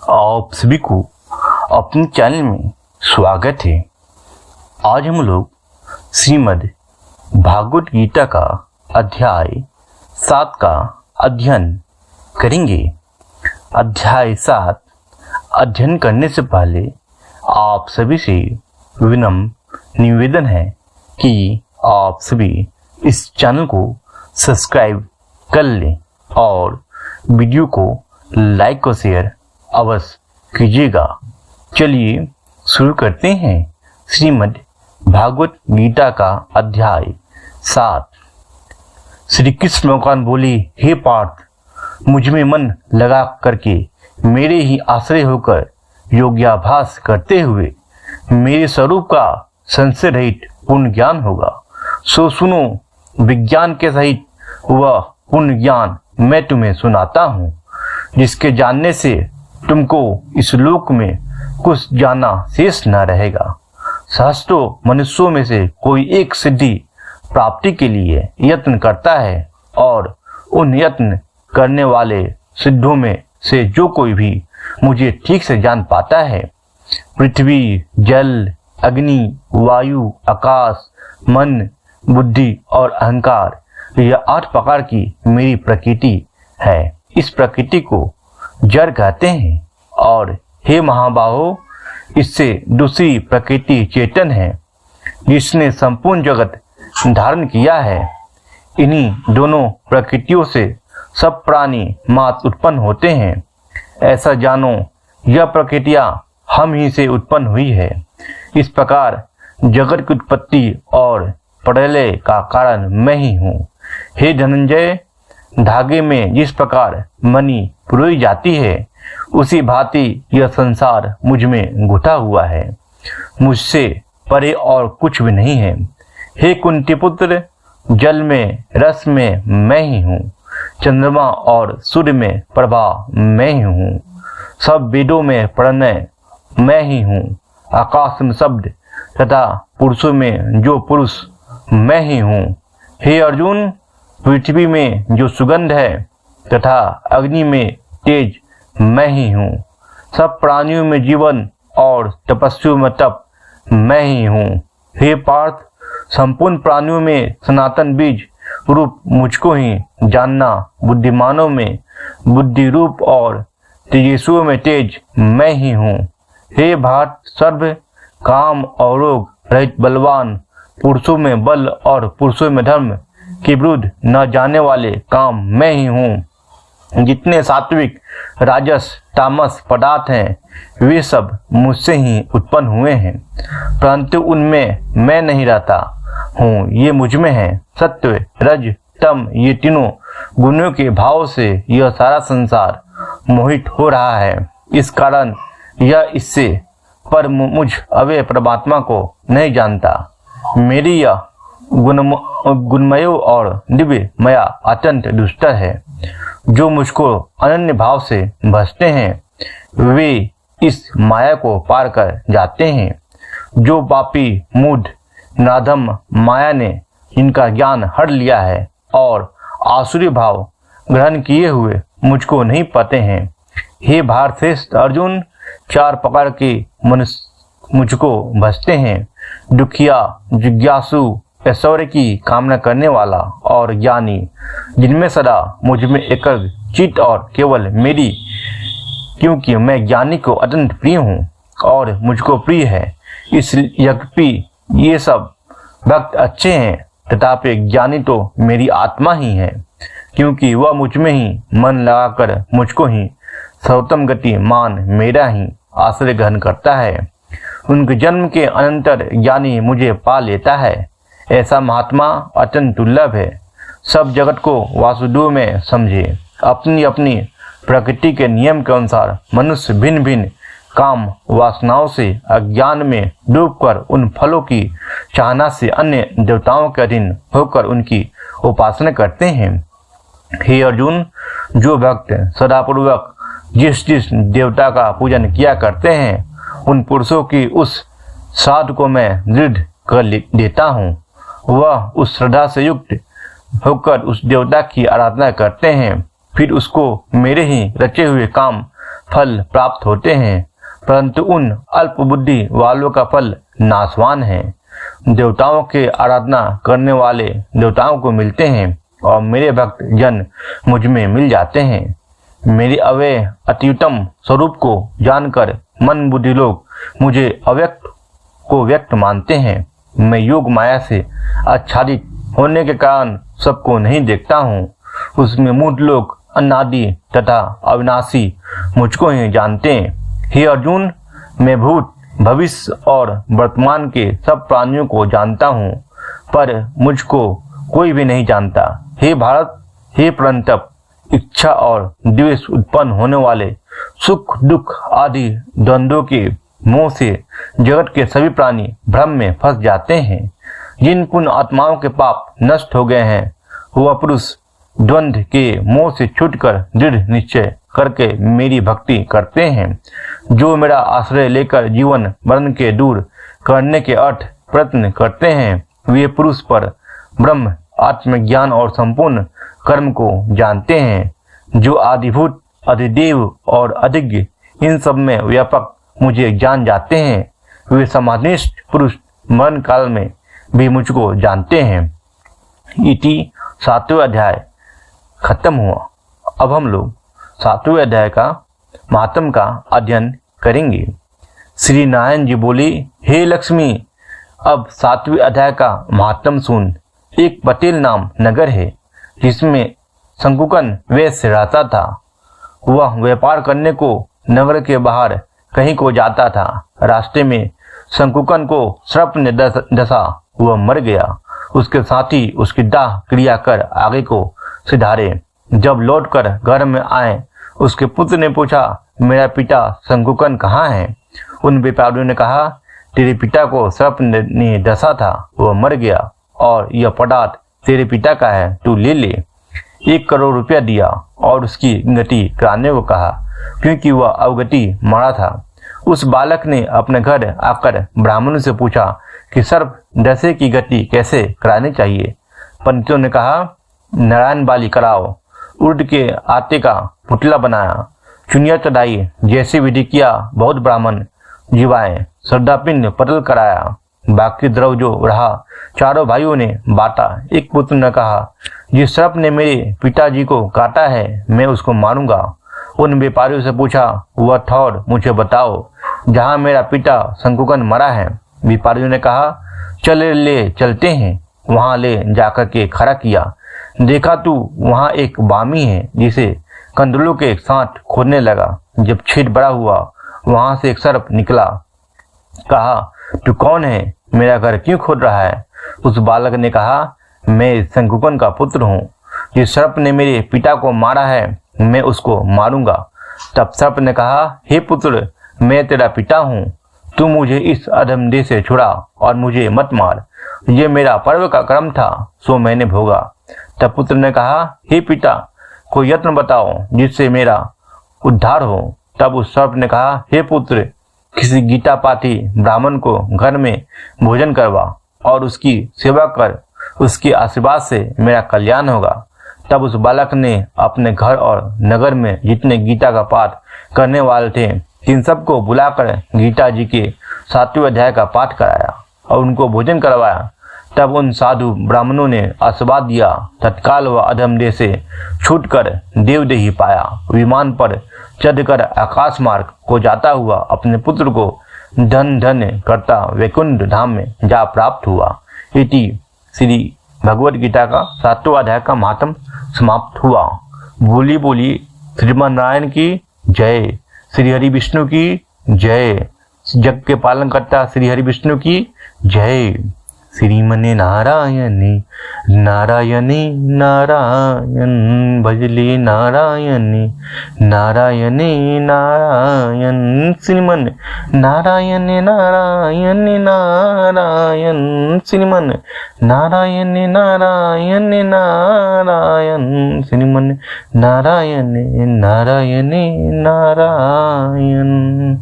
आप सभी को अपने चैनल में स्वागत है। आज हम लोग श्रीमद् भागवत गीता का अध्याय 7 का अध्ययन करेंगे। अध्याय 7 अध्ययन करने से पहले आप सभी से विनम्र निवेदन है कि आप सभी इस चैनल को सब्सक्राइब कर लें और वीडियो को लाइक और शेयर अवश्य कीजिएगा। चलिए शुरू करते हैं श्रीमद् भागवत गीता का अध्याय 7। श्री कृष्ण भगवान बोले, हे पार्थ, मुझ में मन लगा करके मेरे ही आश्रय होकर योग्याभास करते हुए मेरे स्वरूप का संशय रहित पूर्ण ज्ञान होगा। सो सुनो, विज्ञान के सहित वह पूर्ण ज्ञान मैं तुम्हें सुनाता हूँ, जिसके जानने से तुमको इस लोक में कुछ जाना शेष न रहेगा। सहस्त्रों मनुष्यों में से कोई एक सिद्धि प्राप्ति के लिए यत्न करता है और उन यत्न करने वाले सिद्धों में से जो कोई भी मुझे ठीक से जान पाता है, पृथ्वी, जल, अग्नि, वायु, आकाश, मन, बुद्धि और अहंकार, यह 8 प्रकार की मेरी प्रकृति है। इस प्रकृति को जड़ कहते हैं और हे महाबाहो, इससे दूसरी प्रकृति चेतन है, जिसने संपूर्ण जगत धारण किया है। इन्हीं दोनों प्रकृतियों से सब प्राणी मात्र उत्पन्न होते हैं। ऐसा जानो, यह प्रकृतियां हम ही से उत्पन्न हुई है। इस प्रकार जगत की उत्पत्ति और प्रलय का कारण मैं ही हूँ। हे धनंजय, धागे में जिस प्रकार मणि पिरोई जाती है, उसी भांति यह संसार मुझ में घुटा हुआ है। मुझसे परे और कुछ भी नहीं है। हे कुंती पुत्र, जल में रस में मैं ही हूँ। चंद्रमा और सूर्य में प्रभा मैं ही हूँ। सब वेदों में प्रणय मैं ही हूँ। आकाश में शब्द तथा पुरुषों में जो पुरुष मैं ही हूँ। हे अर्जुन, पृथ्वी में जो सुगंध है तथा अग्नि में तेज मैं ही हूँ। सब प्राणियों में जीवन और तपस्वियों में तप मैं ही हूँ। हे पार्थ, संपूर्ण प्राणियों में सनातन बीज रूप मुझको ही जानना। बुद्धिमानों में बुद्धि रूप और तेजस्वियों में तेज मैं ही हूँ। हे भारत, सर्व काम और रोग रहित बलवान, पुरुषों में बल और पुरुषों में धर्म के विरुद्ध न जाने वाले काम मैं ही हूँ। जितने सात्विक, राजस, तामस पदार्थ हैं, वे सब मुझसे ही उत्पन्न हुए हैं, परंतु उनमें मैं नहीं रहता हूँ, ये मुझ में है। सत्व, रज, तम, ये तीनों गुणों के भाव से यह सारा संसार मोहित हो रहा है। इस कारण यह इससे पर मुझ अव्यय परमात्मा को नहीं जानता। मेरी यह गुणमय और दिव्य माया अत्यंत दुष्टर है। जो मुझको अनन्य भाव से भजते हैं, वे इस माया को पार कर जाते हैं। जो पापी, मूढ़, नाधम माया ने इनका ज्ञान हर लिया है और आसुरी भाव ग्रहण किए हुए मुझको नहीं पाते हैं। हे भारतश्रेष्ठ अर्जुन, 4 प्रकार के मनुष्य मुझको भजते हैं। दुखिया, जिज्ञासु, ऐश्वर्य की कामना करने वाला और ज्ञानी, जिनमें सदा मुझ में एकाग्र चित्त और केवल मेरी, क्योंकि मैं ज्ञानी को अत्यंत प्रिय हूँ और मुझको प्रिय है। इस यद्यपि ये सब भक्त अच्छे हैं, तथापि ज्ञानी तो मेरी आत्मा ही है, क्योंकि वह मुझ में ही मन लगाकर मुझको ही सर्वोत्तम गति मान मेरा ही आश्रय ग्रहण करता है। उनके जन्म के अनंतर ज्ञानी मुझे पा लेता है। ऐसा महात्मा अत्यंत दुर्लभ है। सब जगत को वासुदेव में समझे। अपनी अपनी प्रकृति के नियम के अनुसार मनुष्य भिन्न भिन्न काम वासनाओं से अज्ञान में डूबकर उन फलों की चाहना से अन्य देवताओं के अधीन होकर उनकी उपासना करते हैं। हे अर्जुन, जो भक्त सदापूर्वक जिस जिस देवता का पूजन किया करते हैं, उन पुरुषों की उस साध को मैं दृढ़ कर देता हूँ। वह उस श्रद्धा से युक्त होकर उस देवता की आराधना करते हैं, फिर उसको मेरे ही रचे हुए काम फल प्राप्त होते हैं, परंतु उन अल्प बुद्धि वालों का फल नाशवान है। देवताओं के आराधना करने वाले देवताओं को मिलते हैं और मेरे भक्त जन मुझ में मिल जाते हैं। मेरी अव्यय अत्युत्तम स्वरूप को जानकर मन बुद्धि लोग मुझे अव्यक्त को व्यक्त मानते हैं। मैं योग माया से आच्छादित होने के कारण सबको नहीं देखता हूँ। उसमें मूढ़ लोग अनादि तथा अविनाशी मुझको ही जानते हैं। हे अर्जुन, मैं भूत भविष्य और वर्तमान के सब प्राणियों को जानता हूँ, पर मुझको कोई भी नहीं जानता। हे भारत, हे परंतप, इच्छा और द्वेष उत्पन्न होने वाले सुख दुख आदि द्वंद्वों के मोह से जगत के सभी प्राणी भ्रम में फंस जाते हैं। जिन पुण्य आत्माओं के पाप नष्ट हो गए हैं, वह पुरुष द्वंद्व के मोह से छूटकर दृढ़ निश्चय करके मेरी भक्ति करते हैं। जो मेरा आश्रय लेकर जीवन मरण के दूर करने के अर्थ प्रयत्न करते हैं, वे पुरुष पर ब्रह्म आत्मज्ञान और संपूर्ण कर्म को जानते हैं। जो आदिभूत अधिदेव और अधिज्ञ इन सब में व्यापक मुझे जान जाते हैं, वे समाधिस्थ पुरुष मरण काल में भी मुझको जानते हैं। इति 7वें अध्याय खत्म हुआ। अब हम लोग 7वें अध्याय का महात्म का अध्ययन करेंगे। श्री नारायण जी बोली, हे लक्ष्मी, अब 7वें अध्याय का महात्म सुन। एक पटेल नाम नगर है, जिसमें शंकुकन वैश्य रहता था। वह व्यापार करने को नगर के बाहर कहीं को जाता था। रास्ते में शंकुकन को सर्प ने डसा, वह मर गया। उसके साथी उसकी दाह क्रिया कर आगे को सिधारे। जब लौटकर घर में आए, उसके पुत्र ने पूछा, मेरा पिता शंकुकन कहाँ है? उन व्यापारियों ने कहा, तेरे पिता को सर्प ने डसा था, वह मर गया और यह पदार्थ तेरे पिता का है, तू ले ले। 1 करोड़ रुपया दिया और उसकी गति कराने को कहा, क्योंकि वह अवगति मरा था। उस बालक ने अपने घर आकर ब्राह्मणों से पूछा कि सर्प डसे की गति कैसे करानी चाहिए। पंडितों ने कहा, नारायण बाली कराओ। उर्द के आटे का पुतला बनाया, चुनिया चढ़ाई, जैसी विधि किया। बहुत ब्राह्मण जीवाए, श्रद्धापिंड पतल कराया। बाकी द्रव जो रहा चारों भाइयों ने बांटा। एक पुत्र ने कहा, जिस सर्प ने मेरे पिताजी को काटा है, मैं उसको मारूंगा। उन व्यापारियों से पूछा, वह ठौर मुझे बताओ जहाँ मेरा पिता शंकुकन मरा है। व्यापारियों ने कहा, चलते हैं। वहां ले जाकर के खड़ा किया। देखा तू वहां एक बामी है, जिसे कंदलों के साथ खोदने लगा। जब छेद बड़ा हुआ, वहां से एक सर्प निकला। कहा, तू कौन है? मेरा घर क्यों खोद रहा है? उस बालक ने कहा, मैं शंकुकन का पुत्र हूँ। जिस सर्प ने मेरे पिता को मारा है, मैं उसको मारूंगा। तब सर्प ने कहा, हे पुत्र, मैं तेरा पिता हूँ। तू मुझे इस अधम देह से छुड़ा और मुझे मत मार। ये मेरा पर्व का कर्म था, सो मैंने भोगा। तब पुत्र ने कहा, हे पिता, कोई यत्न बताओ जिससे मेरा उद्धार हो। तब उस सर्प ने कहा, हे पुत्र, किसी गीता पाठी ब्राह्मण को घर में भोजन करवा और उसकी सेवा कर। उसके आशीर्वाद से मेरा कल्याण होगा। तब उस बालक ने अपने घर और नगर में जितने गीता का पाठ करने वाले थे, इन सबको बुलाकर गीता जी के 7वें अध्याय का पाठ कराया और उनको भोजन करवाया। तब उन साधु ब्राह्मणों ने आशीर्वाद दिया। तत्काल वह अधम देह से छूटकर देवदेही पाया। विमान पर चढ़कर आकाश मार्ग को जाता हुआ अपने पुत्र को धन धन करता वैकुंठ धाम में जा प्राप्त हुआ। इति श्री भगवद गीता का 7वां अध्याय का महात्म समाप्त हुआ। बोली बोली श्रीमन नारायण की जय, श्री हरि विष्णु की जय, जग के पालन करता श्री हरि विष्णु की जय। श्रीमने नारायणी नारायणी नारायण भजले नारायणी नारायणी नारायण। श्रीमन नारायण नारायण नारायण, श्रीमन नारायण नारायण नारायण, श्रीमन नारायण नारायण नारायण।